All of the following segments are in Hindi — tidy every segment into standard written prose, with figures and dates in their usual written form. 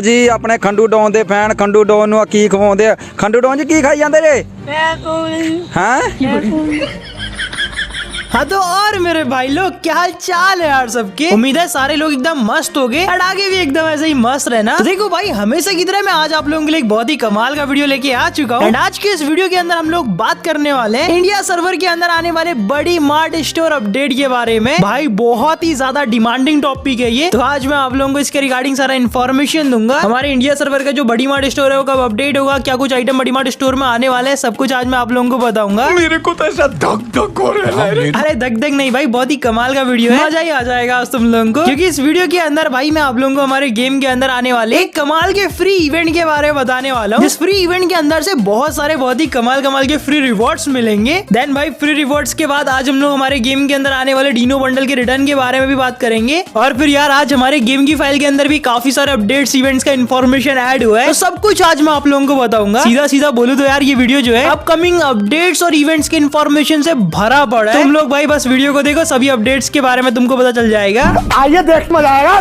जी अपने खंडू डॉन दे फैन खंडू डॉन नूं की खवाउंदे खंडू डॉन जी की खाई जांदे जे हैं हाँ तो और मेरे भाई लोग क्या हाल चाल है यार सबके। उम्मीद है सारे लोग एकदम मस्त हो गए और आगे भी एकदम ऐसे ही मस्त रहना। तो देखो भाई हमेशा की तरह मैं आज आप लोगों के लिए एक बहुत ही कमाल का वीडियो लेके आ चुका हूँ। आज के इस वीडियो के अंदर हम लोग बात करने वाले हैं इंडिया सर्वर के अंदर आने वाले बड़ी मार्ट स्टोर अपडेट के बारे में। भाई बहुत ही ज्यादा डिमांडिंग टॉपिक है ये, तो आज मैं आप लोगों को इसके रिगार्डिंग सारा इन्फॉर्मेशन दूंगा। हमारे इंडिया सर्वर का जो बड़ी मार्ट स्टोर है वो कब अपडेट होगा, क्या कुछ आइटम बड़ी मार्ट स्टोर में आने वाले हैं, सब कुछ आज मैं आप लोगों को बताऊंगा। मेरे को तो ऐसा धक धक हो रहा है। अरे धक धक नहीं भाई, बहुत ही कमाल का वीडियो है, मजा ही आ जाएगा आज तुम लोगों को। क्योंकि इस वीडियो के अंदर भाई मैं आप लोगों को हमारे गेम के अंदर आने वाले एक कमाल के फ्री इवेंट के बारे में बताने वाला हूँ। इस फ्री इवेंट के अंदर से बहुत सारे बहुत ही कमाल के फ्री रिवॉर्ड्स मिलेंगे। देन भाई फ्री रिवॉर्ड्स के बाद आज हम लोग हमारे गेम के अंदर आने वाले डीनो बंडल के रिटर्न के बारे में भी बात करेंगे। और फिर यार आज हमारे गेम की फाइल के अंदर भी काफी सारे अपडेट्स इवेंट्स का इन्फॉर्मेशन ऐड हुआ है, तो सब कुछ आज मैं आप लोगों को बताऊंगा। सीधा सीधा बोलूं तो यार ये वीडियो जो है अपकमिंग अपडेट्स और इवेंट्स के इन्फॉर्मेशन से भरा पड़ा है। तुम लोग भाई बस वीडियो को देखो, सभी अपडेट्स के बारे में तुमको पता चल जाएगा। आइए देख मजा आएगा।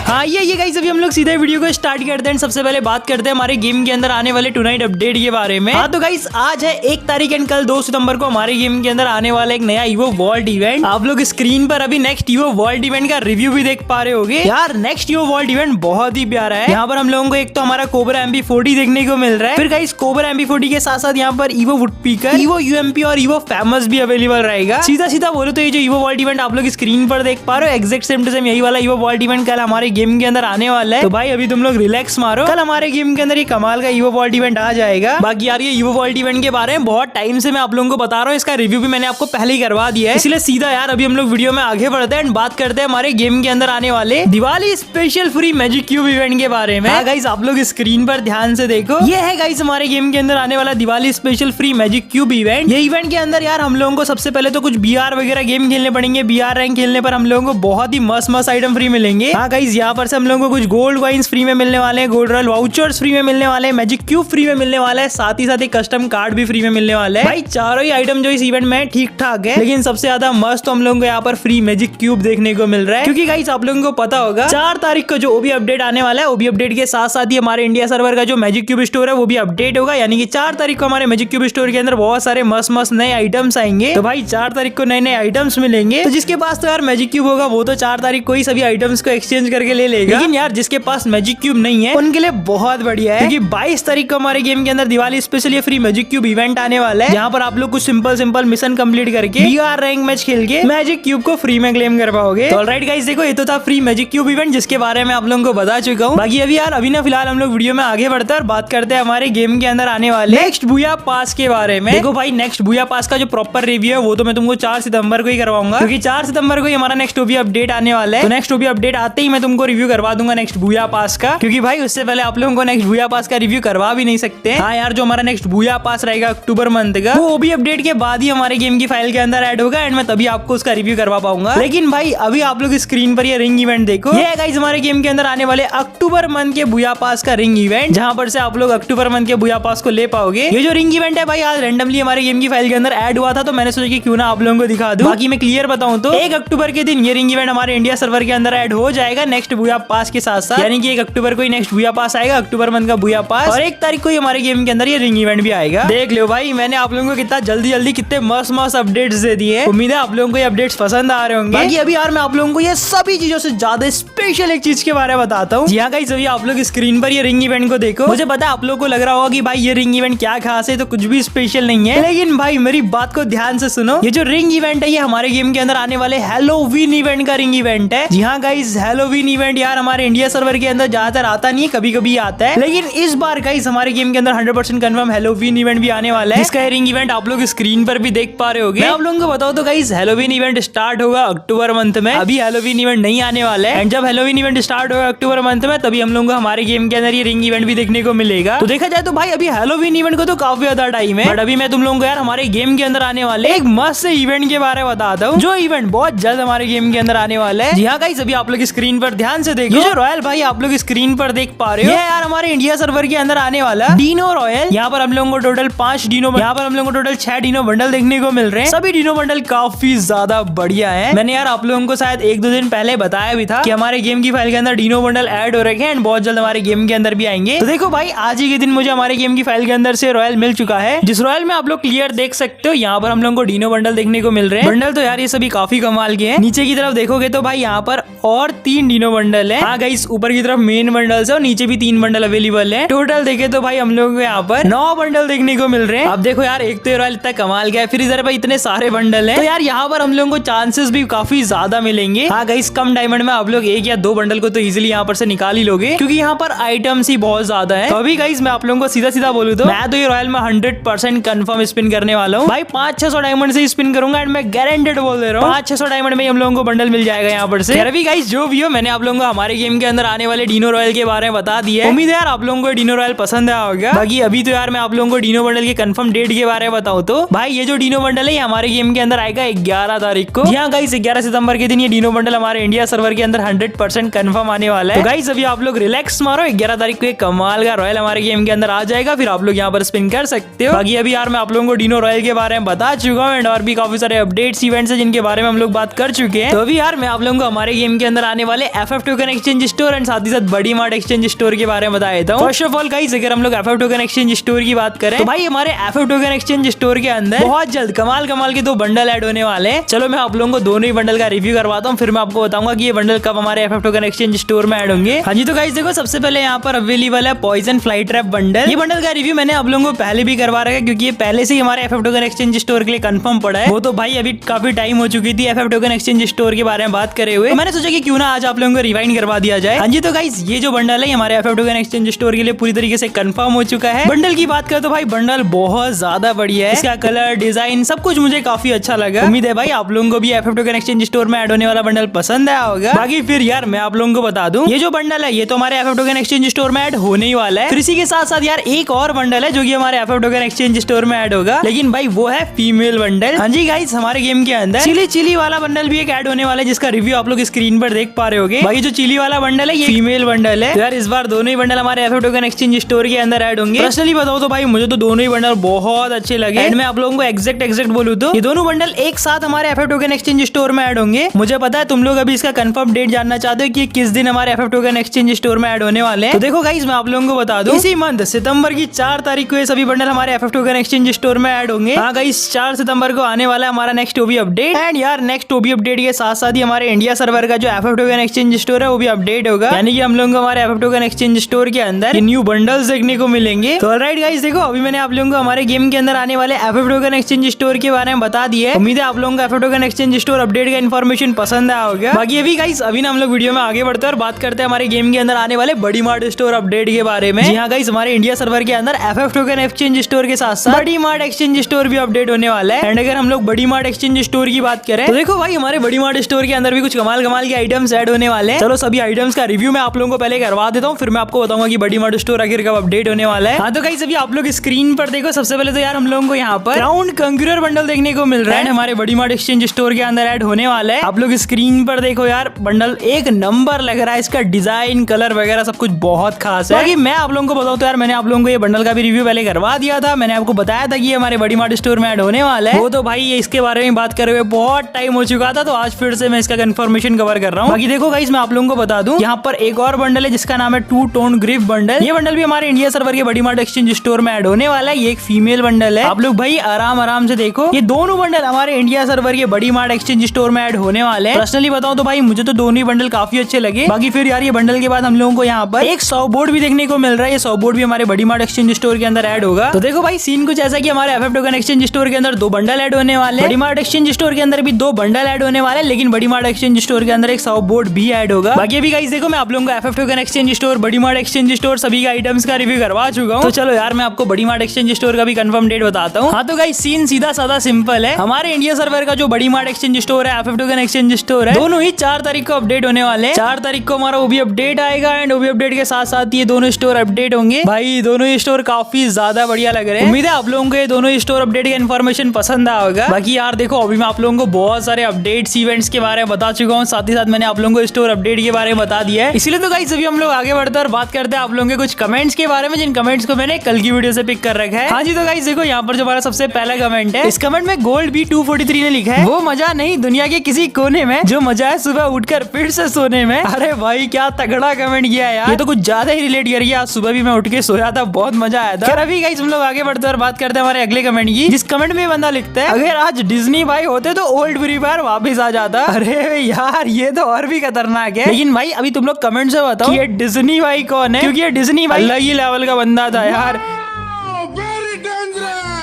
हाँ ये गाइस अभी हम लोग सीधे वीडियो को स्टार्ट करते हैं। सबसे पहले बात करते हैं हमारे गेम के अंदर आने वाले टुनाइट अपडेट के बारे में। हाँ तो गाइस आज है 1 तारीख एंड कल 2 सितंबर को हमारे गेम के अंदर आने वाला एक नया ईवो वर्ल्ड इवेंट। आप लोग स्क्रीन पर अभी नेक्स्ट ईवो वर्ल्ड इवेंट का रिव्यू भी देख पा रहे होगे। यार नेक्स्ट ईवो वर्ल्ड इवेंट बहुत ही प्यारा है। यहाँ पर हम लोगों को एक तो हमारा कोबरा MP40 देखने को मिल रहा है। फिर गाइस कोबरा MP40 के साथ साथ यहाँ पर ईवो वुडपीकर, ईवो UMP और ईवो फेमस भी अवेलेबल रहेगा। सीधा सीधा बोलो तो ये जो ईवो वर्ल्ड इवेंट आप लोग स्क्रीन पर देख पा रहे हो एग्जैक्ट सेम टू सेम यही वाला ईवो वर्ल्ड इवेंट कल हमारे गेम के अंदर आने वाला है। तो भाई अभी तुम लोग रिलैक्स मारो, कल हमारे गेम के अंदर ये कमाल का ईवो वर्ल्ड इवेंट आ जाएगा। बाकी यार ये ईवो वर्ल्ड इवेंट के बारे में बहुत टाइम से मैं आप लोगों को बता रहा हूँ, इसका रिव्यू भी मैंने आपको पहले ही करवा दिया है। इसलिए सीधा यार अभी हम लोग वीडियो में आगे बढ़ते हैं, बात करते हैं हमारे गेम के अंदर आने वाले Diwali special free magic cube event के बारे में। गाइस आप लोग स्क्रीन पर ध्यान से देखो, ये है गाइस हमारे गेम के अंदर आने वाला Diwali special free magic cube event. ये इवेंट के अंदर यार हम लोगों को सबसे पहले तो कुछ BR वगैरह गेम खेलने पड़ेंगे। BR रैंक खेलने पर हम लोगों को बहुत ही मस्त आइटम फ्री मिलेंगे। हाँ गाइस यहाँ पर से हम लोगों को कुछ गोल्ड कॉइंस फ्री में मिलने वाले हैं, गोल्ड रॉयल वाउचर्स फ्री में मिलने वाले हैं, मैजिक क्यूब फ्री में मिलने वाला है, साथ ही साथ एक कस्टम कार्ड भी फ्री में मिलने वाला है। भाई चारों ही आइटम जो इस इवेंट में ठीक ठाक है, लेकिन सबसे ज्यादा मस्त तो हम लोगों को यहाँ पर फ्री मैजिक क्यूब देखने को मिल रहा है। क्योंकि गाइस आप लोगों को पता होगा 4 तारीख को जो ओबी अपडेट आने वाला है, ओबी अपडेट के साथ साथ ही हमारे इंडिया सर्वर का जो मैजिक क्यूब स्टोर है वो भी अपडेट होगा। यानी कि 4 तारीख को हमारे मैजिक क्यूब स्टोर के अंदर बहुत सारे मस्त नए आइटम्स आएंगे। तो भाई 4 तारीख को नए आइटम्स मिलेंगे। तो जिसके पास तो यार मैजिक क्यूब होगा वो तो 4 तारीख को ही सभी आइटम्स को एक्सचेंज करके ले लेगा। लेकिन यार जिसके पास मैजिक क्यूब नहीं है उनके लिए बहुत बढ़िया है, क्योंकि 22 तारीख को हमारे गेम के अंदर दिवाली स्पेशल ये फ्री मैजिक क्यूब इवेंट आने वाला है, जहाँ पर आप लोग कुछ सिंपल मिशन कंप्लीट करके BR रैंक मैच खेल के मैजिक क्यूब को फ्री में क्लेम कर पाओगे। तो ऑलराइट गाइस देखो ये तो था फ्री मैजिक क्यूब इवेंट, जिसके बारे में आप लोगों को बता चुका हूँ। बाकी अभी ना फिलहाल हम लोग वीडियो में आगे बढ़ते हैं और बात करते हैं हमारे गेम के अंदर आने वाले नेक्स्ट बुया पास के बारे में। देखो भाई नेक्स्ट बुया पास का जो प्रॉपर रिव्यू है वो तो मैं तुमको 4 सितंबर को ही करवाऊंगा, क्योंकि 4 सितंबर को ही हमारा नेक्स्ट ओबी अपडेट आने वाला है। तो नेक्स्ट ओबी अपडेट आते ही मैं तुमको रिव्यू करवा दूंगा नेक्स्ट बुया पास का, क्योंकि भाई उससे पहले आप लोगों को नेक्स्ट बुया पास का रिव्यू करवा भी नहीं सकते। हाँ यार जो हमारा नेक्स्ट बुया पास रहेगा अक्टूबर मंथ का, वो ओबी अपडेट के बाद ही हमारे गेम की फाइल के अंदर ऐड होगा एंड मैं तभी आपको उसका रिव्यू करवा पाऊंगा। लेकिन भाई अभी आप लोग स्क्रीन पर ये रिंग इवेंट देखो, ये गाइस हमारे गेम के अंदर आने वाले अक्टूबर मंथ के बुया पास का रिंग इवेंट, जहाँ पर से आप लोग अक्टूबर मंथ के बुया पास को ले पाओगे। ये जो रिंग इवेंट है भाई आज रैंडमली हमारे गेम की फाइल के अंदर ऐड हुआ था, तो मैंने सोचा कि क्यों ना आप लोगों को दिखा दूं। बाकी मैं क्लियर बताऊं तो 1 अक्टूबर के दिन ये रिंग इवेंट हमारे इंडिया सर्वर के अंदर ऐड हो जाएगा नेक्स्ट बुया पास के साथ साथ। यानी कि 1 अक्टूबर को ही नेक्स्ट बुया पास आएगा, अक्टूबर मंथ का बुया पास, और 1 तारीख को ही हमारे गेम के अंदर ये रिंग इवेंट भी आएगा। देख लो भाई मैंने आप लोगों को कितना जल्दी कितने मस्त अपडेट्स दे दिए। उम्मीद है आप लोगों को ये अपडेट्स पसंद आ रहे होंगे। बाकी अभी यार मैं आप लोगों को ये सभी चीजों से ज्यादा स्पेशल एक चीज के बारे में बताता हूँ। यहाँ गाइस अभी आप लोग स्क्रीन पर ये रिंग इवेंट को देखो, मुझे पता है आप लोगों को लग रहा होगा कि भाई ये रिंग इवेंट क्या खास है, तो कुछ भी स्पेशल नहीं है। लेकिन भाई मेरी बात को ध्यान से सुनो, ये जो रिंग इवेंट है ये हमारे गेम के अंदर आने वाले हैलोवीन इवेंट का रिंग इवेंट है। जी हाँ गाइस हैलोवीन इवेंट यार हमारे इंडिया सर्वर के अंदर ज्यादातर आता नहीं है, कभी कभी आता है, लेकिन इस बार गाइस हमारे गेम के अंदर 100% कंफर्म हैलोवीन इवेंट भी आने वाला है। इसका रिंग इवेंट आप लोग स्क्रीन पर भी देख पा रहे होगे। मैं आप लोगों को बताऊं तो गाइस हैलोवीन इवेंट स्टार्ट होगा अक्टूबर मंथ में, अभी हैलोवीन इवेंट नहीं आने वाला है। एंड जब हैलोवीन इवेंट स्टार्ट होगा अक्टूबर मंथ में तभी हम लोगों को हमारे गेम के अंदर ये रिंग इवेंट भी देखने को मिलेगा। तो देखा जाए तो भाई अभी हैलोवीन इवेंट को तो काफी ज्यादा टाइम है, बट अभी मैं तुम लोगों को यार हमारे गेम के अंदर आने वाले एक मस्त से इवेंट के बारे में बताता हूँ, जो इवेंट बहुत जल्द हमारे गेम के अंदर आने वाला है। जी हाँ गाइस अभी आप लोग स्क्रीन पर ध्यान से देखो, जो रॉयल भाई आप लोग स्क्रीन पर देख पा रहे हो, ये यार हमारे इंडिया सर्वर के अंदर आने वाला डीनो रॉयल। यहाँ पर हम लोगों को टोटल 5 डीनो, यहाँ पर हम लोगों को टोटल 6 डीनो बंडल देखने को मिल रहे हैं। सभी डीनो बंडल काफी ज्यादा बढ़िया है। मैंने यार आप लोगों को शायद 1-2 दिन पहले बताया भी था कि हमारे गेम की फाइल के अंदर डीनो बंडल ऐड हो रखे हैं एंड बहुत जल्द हमारे गेम के अंदर भी आएंगे। तो देखो भाई आज ही के दिन मुझे हमारे गेम की फाइल के अंदर से रॉयल मिल चुका है, जिस रॉयल में आप लोग क्लियर देख सकते हो। यहाँ पर हम लोगों को डीनो बंडल देखने को मिल रहे हैं। बंडल तो यार ये सभी काफी कमाल के हैं। नीचे की तरफ देखोगे तो भाई यहाँ पर और 3 डीनो बंडल है। हाँ गाइस ऊपर की तरफ मेन बंडल है और नीचे भी 3 बंडल अवेलेबल है। टोटल देखे तो भाई हम लोगों को यहाँ पर 9 बंडल देखने को मिल रहे हैं। अब देखो यार एक तो रॉयल इतना कमाल गया है, फिर इधर पे इतने सारे बंडल हैं, तो यार यहाँ पर हम लोगों को चांसेस भी काफी ज्यादा मिलेंगे। हाँ गाइस कम डायमंड में आप लोग 1 या 2 बंडल को तो इजीली यहाँ पर से निकाल ही लोगे, क्योंकि यहाँ पर आइटम्स ही बहुत ज्यादा है। तो अभी गाइस मैं आप लोगों को सीधा सीधा बोलूं तो मैं तो ये रॉयल में 100% कंफर्म स्पिन करने वाला हूँ भाई। 500-600 डायमंड से स्पिन करूंगा एंड मैं गारंटेड बोल दे रहा हूँ 500-600 डायमंड में हम लोगों को बंडल मिल जाएगा यहाँ पर से। अभी गाइस जो भी हो मैंने आप लोगों को हमारे गेम के अंदर आने वाले डीनो रॉयल के बारे में बता दिया है। उम्मीद है यार आप लोगों को डीनो रॉयल पसंद आया होगा। बाकी अभी तो यार मैं आप लोगों को डीनो बंडल के कंफर्म डेट के बारे में बताऊं तो भाई ये जो डीनो बंडल है हमारे गेम के अंदर आएगा 11 तारीख को। यहाँ गाइस 11 सितंबर के दिन ये डीनो बंडल हमारे इंडिया सर्वर के अंदर 100% कंफर्म आने वाला है। तो गाइस अभी आप लोग रिलैक्स मारो, 11 तारीख को एक कमाल का रॉयल हमारे गेम के अंदर आ जाएगा, फिर आप लोग यहाँ पर स्पिन कर सकते हो। बाकी अभी यार मैं आप लोगों को डीनो रॉयल के बारे में बता चुका हूँ एंड और भी काफी सारे अपडेट्स इवेंट्स है जिनके बारे में हम लोग बात कर चुके हैं। तो अभी यार मैं आप लोगों को हमारे गेम के अंदर आने वाले FF token exchange store and साथ ही साथ बड़ी मार्ट एक्सचेंज स्टोर के बारे में बता देता हूँ। फर्स्ट ऑफ ऑल गाइस अगर हम लोग FF टोकन एक्सचेंज स्टोर की बात करें तो भाई हमारे FF टोकन एक्सचेंज स्टोर के अंदर बहुत जल्द कमाल के 2 बंडल ऐड होने वाले हैं। चलो मैं आप लोगों को दोनों ही बंडल का रिव्यू करवाता हूँ, फिर मैं आपको बताऊंगा कि ये बंडल कब हमारे FF टोकन एक्सचेंज स्टोर में ऐड होंगे। हाँ जी तो गाइस देखो सबसे पहले यहाँ पर अवेलेबल है पॉइजन फ्लाई ट्रैप बंडल। ये बंडल का रिव्यू मैंने आप लोगों को पहले भी करवा रखा है, क्योंकि ये पहले से ही हमारे FF टोकन एक्सचेंज स्टोर के लिए कंफर्म पड़ा है। वो तो भाई अभी काफी टाइम हो चुकी थी FF टोकन एक्सचेंज स्टोर के बारे में बात करे हुए, मैंने सोचा कि क्यों ना आज आप लोगों को रिवाइंड करवा दिया जाए। हाँ जी तो गाइस ये जो बंडल है हमारे FF टोकन एक्सचेंज स्टोर के लिए पूरी तरीके से कंफर्म हो चुका है। बंडल की बात करें तो भाई बंडल बहुत ज्यादा बढ़िया है, इसका कलर डिजाइन सब कुछ मुझे काफी अच्छा लगा। उम्मीद है भाई आप लोगों को भी FF टोकन एक्सचेंज स्टोर में ऐड होने वाला बंडल पसंद आया होगा। बाकी फिर यार मैं आप लोगों को बता दूं ये जो बंडल है ये तो हमारे FF टोकन एक्सचेंज स्टोर में ऐड होने ही वाला है। फिर इसी के साथ साथ यार एक और बंडल है जो कि हमारे FF टोकन एक्सचेंज स्टोर में ऐड होगा, लेकिन भाई वो है फीमेल बंडल। हाँ जी गाइस हमारे गेम के अंदर चिली वाला बंडल भी एक ऐड होने वाला है, जिसका रिव्यू आप लोग स्क्रीन पर देख पा रहे होगे। भाई जो चिली वाला बंडल है ये फीमेल बंडल है। तो यार इस बार दोनों ही बंडल हमारे FF टोकन एक्सचेंज स्टोर के अंदर ऐड होंगे। पर्सनली बताओ तो भाई मुझे तो दोनों ही बंडल बहुत अच्छे लगे एंड मैं आप लोगों को एग्जैक्ट बोलूं तो ये दोनों बंडल एक साथ हमारे FF टोकन एक्सचेंज स्टोर में ऐड होंगे। मुझे पता है तुम लोग अभी इसका कंफर्म डेट जानना चाहते हो कि किस दिन हमारे FF टोकन एक्सचेंज स्टोर में ऐड होने वाले हैं। तो देखो गाइस मैं आप लोगों को बता दूं इसी मंथ सितंबर की 4 तारीख को ये सभी बंडल हमारे FF टोकन एक्सचेंज स्टोर में ऐड होंगे। हाँ गाइस 4 सितंबर को आने वाला है हमारा नेक्स्ट ओबी अपडेट एंड यार नेक्स्ट ओबी अपडेट के साथ साथ ही हमारे इंडिया सर्वर का जो FF टोकन एक्सचेंज स्टोर है वो भी अपडेट होगा, यानी कि हम लोगों को हमारे FF टोकन एक्सचेंज स्टोर के अंदर ये न्यू बंडल्स देखने को मिलेंगे। तो ऑलराइट गाइस देखो अभी मैंने आप लोगों को हमारे गेम के अंदर आने वाले FF टोकन एक्सचेंज स्टोर के बारे में बता दिया है। उम्मीद है आप लोगों को FF token exchange store update का इन्फॉर्मेशन पसंद आया होगा। बाकी अभी गाइस अभी ना हम लोग वीडियो में आगे बढ़ते हैं और बात करते हैं हमारे गेम के अंदर आने वाले बड़ी मार्ट स्टोर अपडेट के बारे में। जी हाँ गाइस हमारे इंडिया सर्वर के अंदर FF टोकन एक्सचेंज स्टोर के साथ साथ बड़ी मार्ट एक्सचेंज स्टोर भी अपडेट होने वाला है। एंड अगर हम लोग बड़ी मार्ट एक्सचेंज स्टोर की बात करें तो देखो भाई हमारे बड़ी मार्ट स्टोर के अंदर भी कुछ कमाल के आइटम्स ऐड होने वाले हैं। चलो सभी आइटम्स का रिव्यू मैं आप लोगों को पहले करवा देता हूँ, फिर मैं आपको बताऊंगा कि बड़ी मार्ट स्टोर आखिर कब अपडेट होने वाला है। हाँ तो गाइस अभी आप लोग स्क्रीन पर देखो सबसे पहले तो यार हम लोगों को यहाँ पर क्राउन कंक्यूरर बंडल देखने को मिल रहा है, हमारे बड़ी मार्ट एक्सचेंज स्टोर के अंदर ऐड होने वाला है। आप लोग स्क्रीन पर देखो यार बंडल एक नंबर लग रहा है, इसका डिजाइन कलर वगैरह सब कुछ बहुत खास है। बाकी मैं आप लोगों को बताऊं तो यार मैंने आप लोगों को ये बंडल का भी रिव्यू पहले करवा दिया था, मैंने आपको बताया था कि हमारे बड़ी मार्ट स्टोर में ऐड होने वाला है। वो तो भाई ये इसके बारे में बात कर रहे हुए बहुत टाइम हो चुका था, तो आज फिर से मैं इसका कंफर्मेशन कवर कर रहा हूँ। बाकी देखो गाइस मैं आप लोगों को बता दूं यहाँ पर एक और बंडल है जिसका नाम है 2 टोन ग्रिफ बंडल। ये बंडल भी हमारे इंडिया सर्वर के बड़ी मार्ट एक्सचेंज स्टोर में ऐड होने वाला है। ये एक फीमेल बंडल है। आप लोग भाई आराम से देखो ये दोनों बंडल हमारे इंडिया सर्वर के बड़ी मार्ट एक्सचेंज स्टोर में ऐड होने वाले हैं। पर्सनली बताऊं तो भाई मुझे तो दोनों ही बंडल काफी अच्छे लगे। बाकी फिर यार ये बंडल के बाद हम लोगों को यहाँ पर एक सॉफ्ट बोर्ड भी देखने को मिल रहा है। ये सॉफ्ट बोर्ड भी हमारे बड़ी मार्ट एक्सचेंज स्टोर के अंदर ऐड होगा। तो देखो भाई सीन कुछ ऐसा कि हमारे FF टोकन एक्सचेंज स्टोर के अंदर 2 बंडल ऐड होने वाले हैं। बड़ी मार्ट एक्सचेंज स्टोर के अंदर भी 2 बंडल ऐड होने वाले हैं, लेकिन बड़ी मार्ट एक्सचेंज स्टोर के अंदर एक सॉफ्ट बोर्ड भी ऐड होगा। बाकी अभी गाइस देखो मैं आप लोगों को FF टोकन एक्सचेंज स्टोर बड़ी मार्ट एक्सचेंज स्टोर सभी के आइटम्स का रिव्यू करवा चुका हूँ। तो चलो यार मैं आपको बड़ी मार्ट एक्सचेंज स्टोर का भी कंफर्म डेट बताता हूँ। हाँ तो गाइस सीन सीधा साधा सिंपल है। हमारे इंडिया सर्वर का जो बड़ी मार्ट एक्सचेंज स्टोर है FF टोकन एक्सचेंज स्टोर है, दोनों ही 4 तारीख को अपडेट होने वाले हैं। 4 तारीख को हमारा ओबी अपडेट आएगा एंड ओबी अपडेट के साथ साथ ये दोनों स्टोर अपडेट होंगे। भाई दोनों ही स्टोर काफी ज्यादा बढ़िया लग रहे हैं। उम्मीद है आप लोगों को ये दोनों ही स्टोर अपडेट का इन्फॉर्मेशन पसंद आया होगा। बाकी यार देखो अभी मैं आप लोगों को बहुत सारे अपडेट्स इवेंट्स के बारे में बता चुका हूँ, साथ ही साथ मैंने आप लोगों को स्टोर अपडेट के बारे में बता दिया है। इसीलिए तो गाइस अभी हम लोग आगे बढ़ते हैं और बात करते हैं आप लोगों के कुछ कमेंट्स के बारे में, जिन कमेंट्स को मैंने कल की वीडियो से पिक कर रखा है। हाँ जी, तो गाइस देखो यहाँ पर जो हमारा सबसे पहला कमेंट है, इस कमेंट में गोल्ड बी 243 ने लिखा है, वो मजा नहीं दुनिया के किसी कोने में जो मजा है सुबह उठकर फिर से सोने में। अरे भाई क्या तगड़ा कमेंट किया यार, ये तो कुछ ज्यादा ही रिलेट कर गया। आज सुबह भी मैं उठ के सोया था, बहुत मजा आया था। अभी गाइस हम लोग आगे बढ़ते हैं और बात करते हैं हमारे अगले कमेंट की, जिस कमेंट में बंदा लिखता है, अगर आज डिज्नी भाई होते तो ओल्ड फ्री फायर वापस आ जाता। अरे यार ये तो और भी खतरनाक है। लेकिन भाई अभी तुम लोग कमेंट से बताओ कि ये डिज्नी भाई कौन है, क्योंकि ये डिज्नी भाई अलग ही लेवल का बंदा था यार।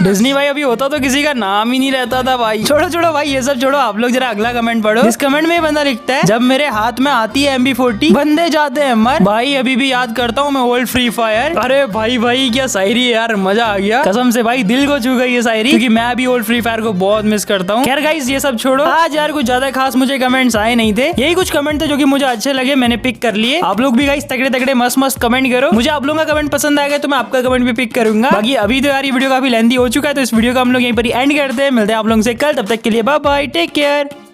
डिज्नी भाई अभी होता तो किसी का नाम ही नहीं रहता था भाई। छोड़ो भाई ये सब छोड़ो, आप लोग जरा अगला कमेंट पढ़ो। इस कमेंट में बंदा लिखता है, जब मेरे हाथ में आती है MB40 बंदे जाते हैं मर। भाई अभी भी याद करता हूँ मैं ओल्ड फ्री फायर। अरे भाई क्या शायरी है यार, मजा आ गया कसम से भाई, दिल को छू गई ये शायरी, क्योंकि मैं भी ओल्ड फ्री फायर को बहुत मिस करता हूँ। खैर गाइस ये सब छोड़ो, आज यार कुछ ज्यादा खास मुझे कमेंट्स आए नहीं थे, यही कुछ कमेंट थे जो कि मुझे अच्छे लगे, मैंने पिक कर लिए। आप लोग भी गाइस तगड़े मस्त कमेंट करो, मुझे आप लोगों का कमेंट पसंद आएगा तो मैं आपका कमेंट भी पिक करूंगा। बाकी अभी तो यार ये वीडियो काफी लेंथी हो चुका है, तो इस वीडियो को हम लोग यहीं पर एंड करते हैं। मिलते हैं आप लोगों से कल, तब तक के लिए बाय बाय, टेक केयर।